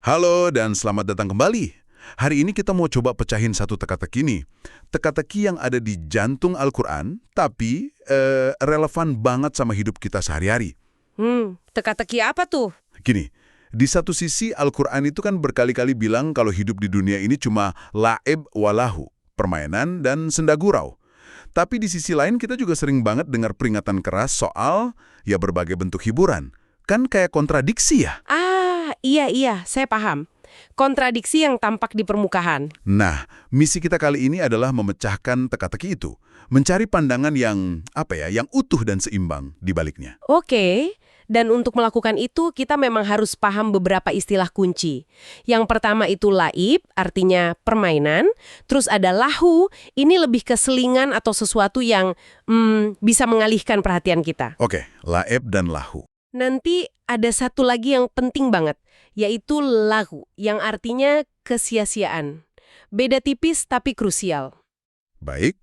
Halo dan selamat datang kembali. Hari ini kita mau coba pecahin satu teka-teki nih. Teka-teki yang ada di jantung Al-Quran, tapi relevan banget sama hidup kita sehari-hari. Teka-teki apa tuh? Gini, di satu sisi Al-Quran itu kan berkali-kali bilang kalau hidup di dunia ini cuma la'ib walahu, permainan dan senda gurau. Tapi di sisi lain kita juga sering banget dengar peringatan keras soal ya berbagai bentuk hiburan. Kan kayak kontradiksi ya? Iya, saya paham. Kontradiksi yang tampak di permukaan. Nah, misi kita kali ini adalah memecahkan teka-teki itu. Mencari pandangan yang, yang utuh dan seimbang di baliknya. Oke, dan untuk melakukan itu kita memang harus paham beberapa istilah kunci. Yang pertama itu laib, artinya permainan. Terus ada lahu, ini lebih ke selingan atau sesuatu yang bisa mengalihkan perhatian kita. Oke, laib dan lahu. Nanti ada satu lagi yang penting banget, yaitu lahu, yang artinya kesia-siaan. Beda tipis tapi krusial. Baik,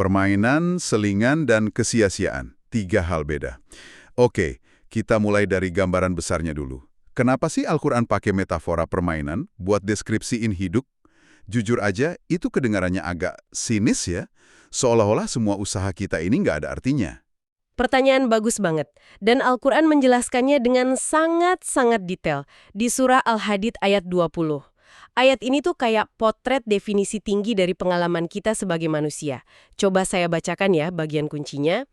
permainan, selingan, dan kesia-siaan. 3 hal beda. Oke, kita mulai dari gambaran besarnya dulu. Kenapa sih Al-Quran pakai metafora permainan buat deskripsiin hidup? Jujur aja, itu kedengarannya agak sinis ya. Seolah-olah semua usaha kita ini nggak ada artinya. Pertanyaan bagus banget. Dan Al-Quran menjelaskannya dengan sangat-sangat detail di surah Al-Hadid ayat 20. Ayat ini tuh kayak potret definisi tinggi dari pengalaman kita sebagai manusia. Coba saya bacakan ya bagian kuncinya.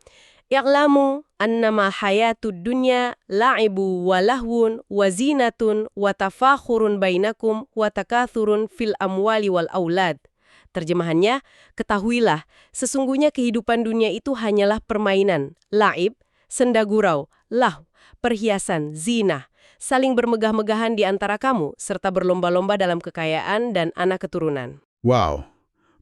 Ya'lamu annama hayatud dunya la'ibu wa lahwun wa zinatun wa tafakhurun bainakum wa takathurun fil amwali wal aulad. Terjemahannya, ketahuilah, sesungguhnya kehidupan dunia itu hanyalah permainan, laib, senda gurau, lahu, perhiasan, zina, saling bermegah-megahan di antara kamu, serta berlomba-lomba dalam kekayaan dan anak keturunan. Wow,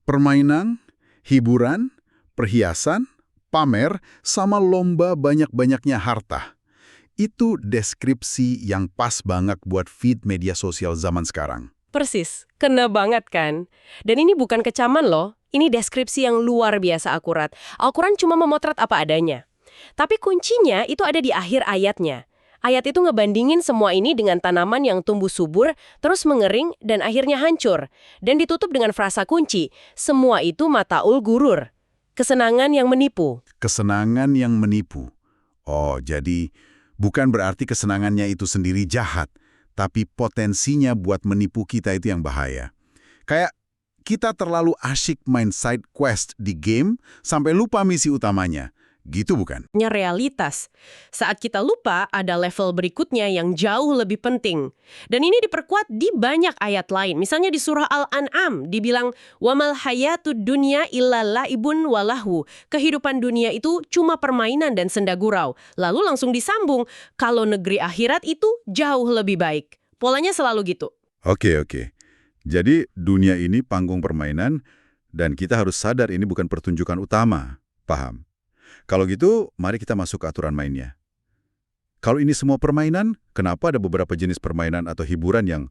permainan, hiburan, perhiasan, pamer, sama lomba banyak-banyaknya harta. Itu deskripsi yang pas banget buat feed media sosial zaman sekarang. Persis, kena banget kan? Dan ini bukan kecaman loh, ini deskripsi yang luar biasa akurat. Al-Quran cuma memotret apa adanya. Tapi kuncinya itu ada di akhir ayatnya. Ayat itu ngebandingin semua ini dengan tanaman yang tumbuh subur, terus mengering, dan akhirnya hancur. Dan ditutup dengan frasa kunci, semua itu mata'ul gurur. Kesenangan yang menipu. Kesenangan yang menipu. Oh, jadi bukan berarti kesenangannya itu sendiri jahat. Tapi potensinya buat menipu kita itu yang bahaya. Kayak kita terlalu asyik main side quest di game sampai lupa misi utamanya. Gitu bukan? Realitas. Saat kita lupa, ada level berikutnya yang jauh lebih penting. Dan ini diperkuat di banyak ayat lain. Misalnya di surah Al-An'am, dibilang, وَمَا الْحَيَاةُ الدُّنْيَا إِلَّا لَعِبٌ وَلَهْوٌ. Kehidupan dunia itu cuma permainan dan senda gurau. Lalu langsung disambung, kalau negeri akhirat itu jauh lebih baik. Polanya selalu gitu. Oke. Jadi dunia ini panggung permainan, dan kita harus sadar ini bukan pertunjukan utama. Paham? Kalau gitu, mari kita masuk ke aturan mainnya. Kalau ini semua permainan, kenapa ada beberapa jenis permainan atau hiburan yang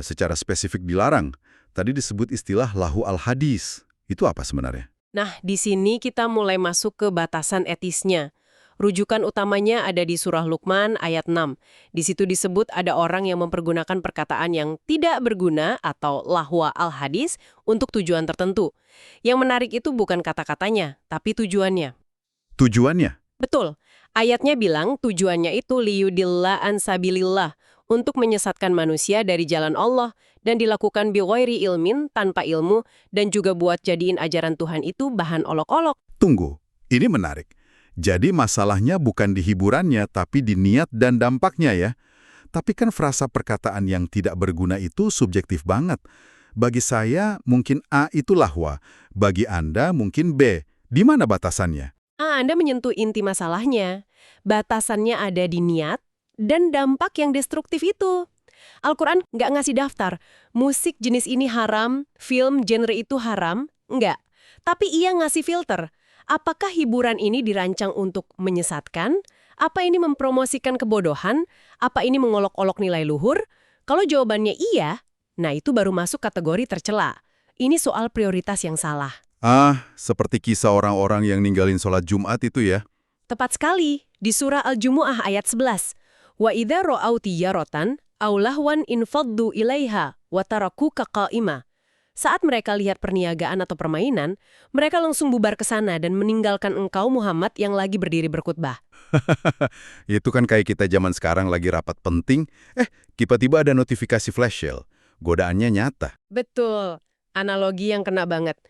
secara spesifik dilarang? Tadi disebut istilah lahu al-hadis. Itu apa sebenarnya? Nah, di sini kita mulai masuk ke batasan etisnya. Rujukan utamanya ada di surah Luqman ayat 6. Di situ disebut ada orang yang mempergunakan perkataan yang tidak berguna atau lahwa al-hadis untuk tujuan tertentu. Yang menarik itu bukan kata-katanya, tapi tujuannya. Tujuannya? Betul. Ayatnya bilang tujuannya itu liyudillah an sabilillah, untuk menyesatkan manusia dari jalan Allah dan dilakukan bighairi ilmin, tanpa ilmu, dan juga buat jadiin ajaran Tuhan itu bahan olok-olok. Tunggu, ini menarik. Jadi masalahnya bukan di hiburannya, tapi di niat dan dampaknya ya. Tapi kan frasa perkataan yang tidak berguna itu subjektif banget. Bagi saya mungkin A itu lahwa, bagi Anda mungkin B. Di mana batasannya? Anda menyentuh inti masalahnya. Batasannya ada di niat dan dampak yang destruktif itu. Al-Quran nggak ngasih daftar. Musik jenis ini haram, film genre itu haram, nggak. Tapi ia ngasih filter. Apakah hiburan ini dirancang untuk menyesatkan? Apa ini mempromosikan kebodohan? Apa ini mengolok-olok nilai luhur? Kalau jawabannya iya, nah itu baru masuk kategori tercela. Ini soal prioritas yang salah. Seperti kisah orang-orang yang ninggalin sholat Jumat itu ya. Tepat sekali, di surah Al-Jumu'ah ayat 11. Wa idza ra'au tijaratan aw lahwan infaddu ilaiha wa tarakuka qa'ima. Saat mereka lihat perniagaan atau permainan, mereka langsung bubar ke sana dan meninggalkan engkau Muhammad yang lagi berdiri berkhutbah. Itu kan kayak kita zaman sekarang lagi rapat penting, tiba-tiba ada notifikasi flash sale. Godaannya nyata. Betul, analogi yang kena banget.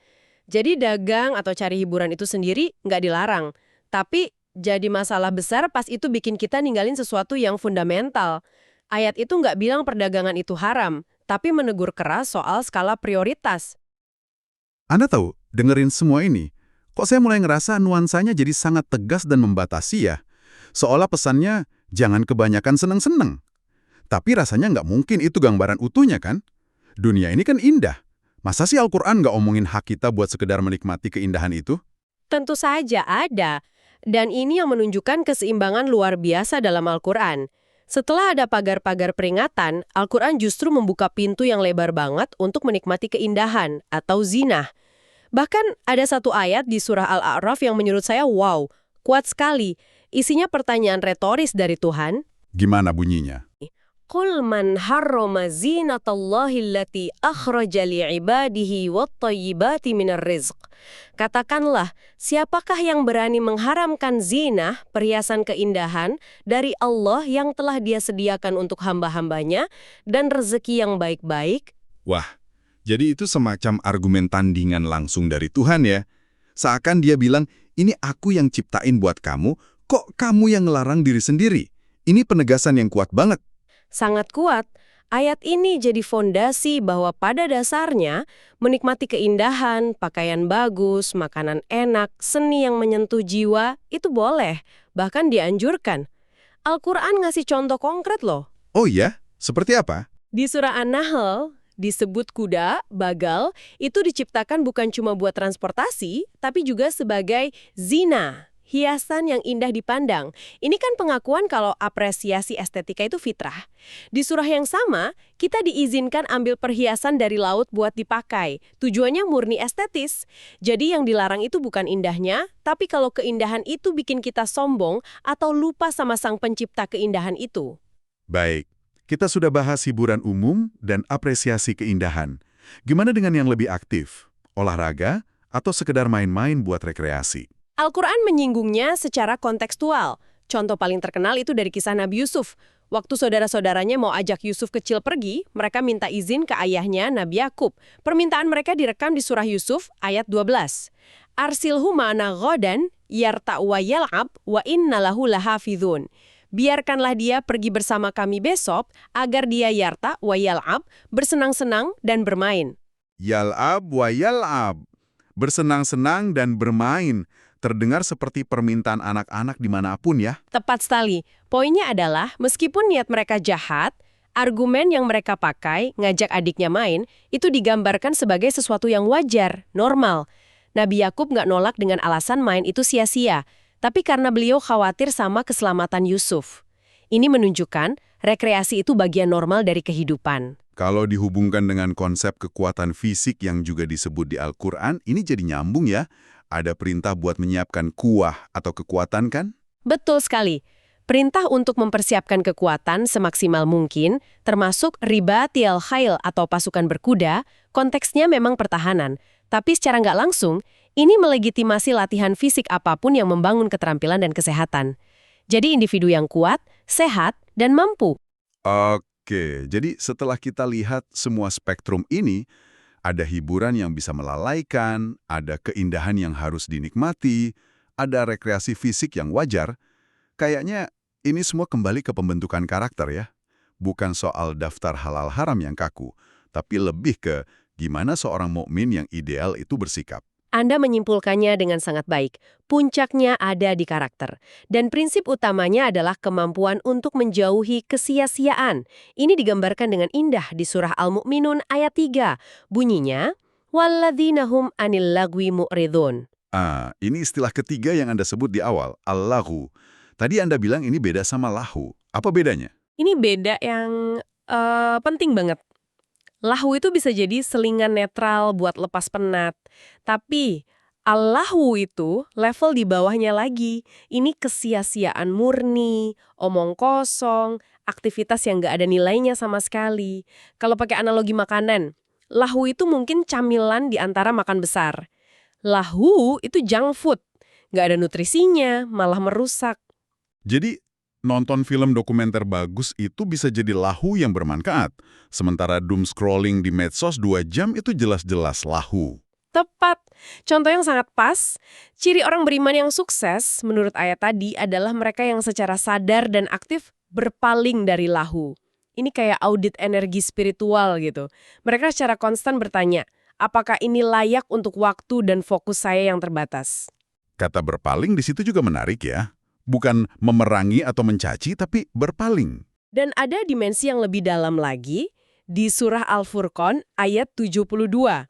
Jadi dagang atau cari hiburan itu sendiri nggak dilarang, tapi jadi masalah besar pas itu bikin kita ninggalin sesuatu yang fundamental. Ayat itu nggak bilang perdagangan itu haram, tapi menegur keras soal skala prioritas. Anda tahu, dengerin semua ini, kok saya mulai ngerasa nuansanya jadi sangat tegas dan membatasi ya? Seolah pesannya, jangan kebanyakan seneng-seneng. Tapi rasanya nggak mungkin itu gambaran utuhnya kan? Dunia ini kan indah. Masa sih Al-Quran nggak omongin hak kita buat sekedar menikmati keindahan itu? Tentu saja ada. Dan ini yang menunjukkan keseimbangan luar biasa dalam Al-Quran. Setelah ada pagar-pagar peringatan, Al-Quran justru membuka pintu yang lebar banget untuk menikmati keindahan atau zinah. Bahkan ada satu ayat di surah Al-A'raf yang menurut saya wow, kuat sekali. Isinya pertanyaan retoris dari Tuhan. Gimana bunyinya? Qul man harrama zinatallahi allati akhraja li'ibadihi wattayyibati minar rizq. Katakanlah, siapakah yang berani mengharamkan zinah, perhiasan keindahan, dari Allah yang telah Dia sediakan untuk hamba-hambanya, dan rezeki yang baik-baik? Wah, jadi itu semacam argumen tandingan langsung dari Tuhan ya. Seakan Dia bilang, ini aku yang ciptain buat kamu, kok kamu yang ngelarang diri sendiri? Ini penegasan yang kuat banget. Sangat kuat. Ayat ini jadi fondasi bahwa pada dasarnya menikmati keindahan, pakaian bagus, makanan enak, seni yang menyentuh jiwa, itu boleh, bahkan dianjurkan. Al-Quran ngasih contoh konkret loh. Oh iya? Seperti apa? Di surah An-Nahl disebut kuda, bagal, itu diciptakan bukan cuma buat transportasi, tapi juga sebagai zina. Hiasan yang indah dipandang. Ini kan pengakuan kalau apresiasi estetika itu fitrah. Di surah yang sama, kita diizinkan ambil perhiasan dari laut buat dipakai. Tujuannya murni estetis. Jadi yang dilarang itu bukan indahnya, tapi kalau keindahan itu bikin kita sombong atau lupa sama sang pencipta keindahan itu. Baik, kita sudah bahas hiburan umum dan apresiasi keindahan. Gimana dengan yang lebih aktif? Olahraga atau sekedar main-main buat rekreasi? Al-Quran menyinggungnya secara kontekstual. Contoh paling terkenal itu dari kisah Nabi Yusuf. Waktu saudara-saudaranya mau ajak Yusuf kecil pergi, mereka minta izin ke ayahnya Nabi Yakub. Permintaan mereka direkam di surah Yusuf ayat 12. Arsilhu ma'ana ghadan yarta' wa yal'ab wa inna lahu lahafidhun. Biarkanlah dia pergi bersama kami besok agar dia yarta' wa yal'ab, bersenang-senang dan bermain. Yal'ab wa yal'ab. Bersenang-senang dan bermain. Terdengar seperti permintaan anak-anak dimanapun ya. Tepat sekali. Poinnya adalah, meskipun niat mereka jahat, argumen yang mereka pakai, ngajak adiknya main, itu digambarkan sebagai sesuatu yang wajar, normal. Nabi Yakub nggak nolak dengan alasan main itu sia-sia, tapi karena beliau khawatir sama keselamatan Yusuf. Ini menunjukkan, rekreasi itu bagian normal dari kehidupan. Kalau dihubungkan dengan konsep kekuatan fisik yang juga disebut di Al-Quran, ini jadi nyambung ya. Ada perintah buat menyiapkan kuah atau kekuatan kan? Betul sekali. Perintah untuk mempersiapkan kekuatan semaksimal mungkin, termasuk ribatil khail atau pasukan berkuda, konteksnya memang pertahanan. Tapi secara nggak langsung, ini melegitimasi latihan fisik apapun yang membangun keterampilan dan kesehatan. Jadi individu yang kuat, sehat, dan mampu. Oke, jadi setelah kita lihat semua spektrum ini, ada hiburan yang bisa melalaikan, ada keindahan yang harus dinikmati, ada rekreasi fisik yang wajar. Kayaknya ini semua kembali ke pembentukan karakter ya. Bukan soal daftar halal haram yang kaku, tapi lebih ke gimana seorang mukmin yang ideal itu bersikap. Anda menyimpulkannya dengan sangat baik. Puncaknya ada di karakter. Dan prinsip utamanya adalah kemampuan untuk menjauhi kesia-siaan. Ini digambarkan dengan indah di surah Al-Mu'minun ayat 3. Bunyinya, وَالَّذِينَ هُمْ عَنِ اللَّغْوِ مُعْرِضُونَ. Ini istilah ketiga yang Anda sebut di awal, al-lahu. Tadi Anda bilang ini beda sama lahu. Apa bedanya? Ini beda yang penting banget. Lahu itu bisa jadi selingan netral buat lepas penat. Tapi al-lahu itu level di bawahnya lagi. Ini kesia-siaan murni, omong kosong, aktivitas yang nggak ada nilainya sama sekali. Kalau pakai analogi makanan, lahu itu mungkin camilan di antara makan besar. Lahu itu junk food, nggak ada nutrisinya, malah merusak. Jadi, nonton film dokumenter bagus itu bisa jadi lahu yang bermanfaat. Sementara doom scrolling di medsos 2 jam itu jelas-jelas lahu. Tepat. Contoh yang sangat pas, ciri orang beriman yang sukses, menurut ayat tadi, adalah mereka yang secara sadar dan aktif berpaling dari lahu. Ini kayak audit energi spiritual gitu. Mereka secara konstan bertanya, apakah ini layak untuk waktu dan fokus saya yang terbatas? Kata berpaling di situ juga menarik ya. Bukan memerangi atau mencaci, tapi berpaling. Dan ada dimensi yang lebih dalam lagi, di surah Al-Furqan ayat 72.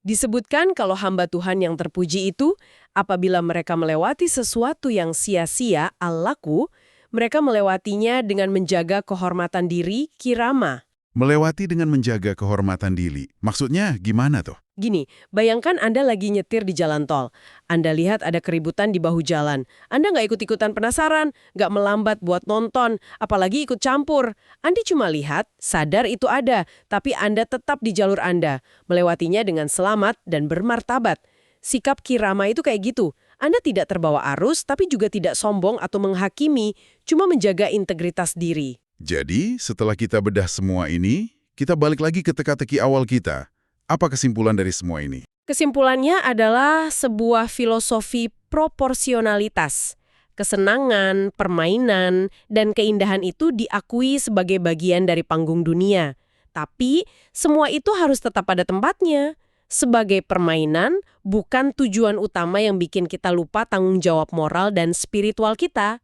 Disebutkan kalau hamba Tuhan yang terpuji itu, apabila mereka melewati sesuatu yang sia-sia, al-laku, mereka melewatinya dengan menjaga kehormatan diri, kirama. Melewati dengan menjaga kehormatan diri. Maksudnya gimana tuh? Gini, bayangkan Anda lagi nyetir di jalan tol. Anda lihat ada keributan di bahu jalan. Anda nggak ikut-ikutan penasaran, nggak melambat buat nonton, apalagi ikut campur. Anda cuma lihat, sadar itu ada, tapi Anda tetap di jalur Anda, melewatinya dengan selamat dan bermartabat. Sikap kirama itu kayak gitu. Anda tidak terbawa arus, tapi juga tidak sombong atau menghakimi, cuma menjaga integritas diri. Jadi, setelah kita bedah semua ini, kita balik lagi ke teka-teki awal kita. Apa kesimpulan dari semua ini? Kesimpulannya adalah sebuah filosofi proporsionalitas. Kesenangan, permainan, dan keindahan itu diakui sebagai bagian dari panggung dunia. Tapi, semua itu harus tetap pada tempatnya. Sebagai permainan, bukan tujuan utama yang bikin kita lupa tanggung jawab moral dan spiritual kita.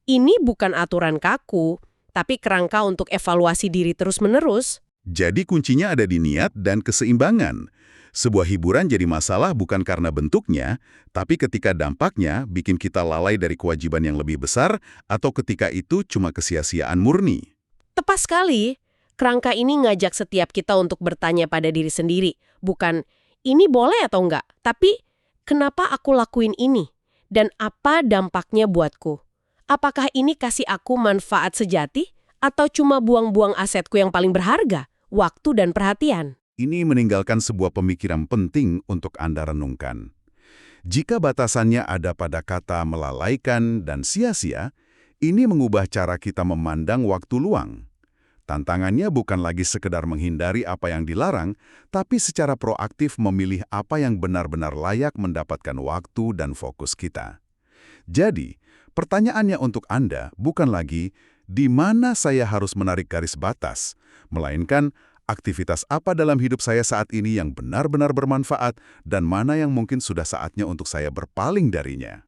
Ini bukan aturan kaku, tapi kerangka untuk evaluasi diri terus-menerus. Jadi kuncinya ada di niat dan keseimbangan. Sebuah hiburan jadi masalah bukan karena bentuknya, tapi ketika dampaknya bikin kita lalai dari kewajiban yang lebih besar atau ketika itu cuma kesia-siaan murni. Tepat sekali. Kerangka ini ngajak setiap kita untuk bertanya pada diri sendiri. Bukan, ini boleh atau enggak, tapi kenapa aku lakuin ini? Dan apa dampaknya buatku? Apakah ini kasih aku manfaat sejati? Atau cuma buang-buang asetku yang paling berharga? Waktu dan perhatian. Ini meninggalkan sebuah pemikiran penting untuk Anda renungkan. Jika batasannya ada pada kata melalaikan dan sia-sia, ini mengubah cara kita memandang waktu luang. Tantangannya bukan lagi sekedar menghindari apa yang dilarang, tapi secara proaktif memilih apa yang benar-benar layak mendapatkan waktu dan fokus kita. Jadi, pertanyaannya untuk Anda bukan lagi, di mana saya harus menarik garis batas, melainkan aktivitas apa dalam hidup saya saat ini yang benar-benar bermanfaat dan mana yang mungkin sudah saatnya untuk saya berpaling darinya.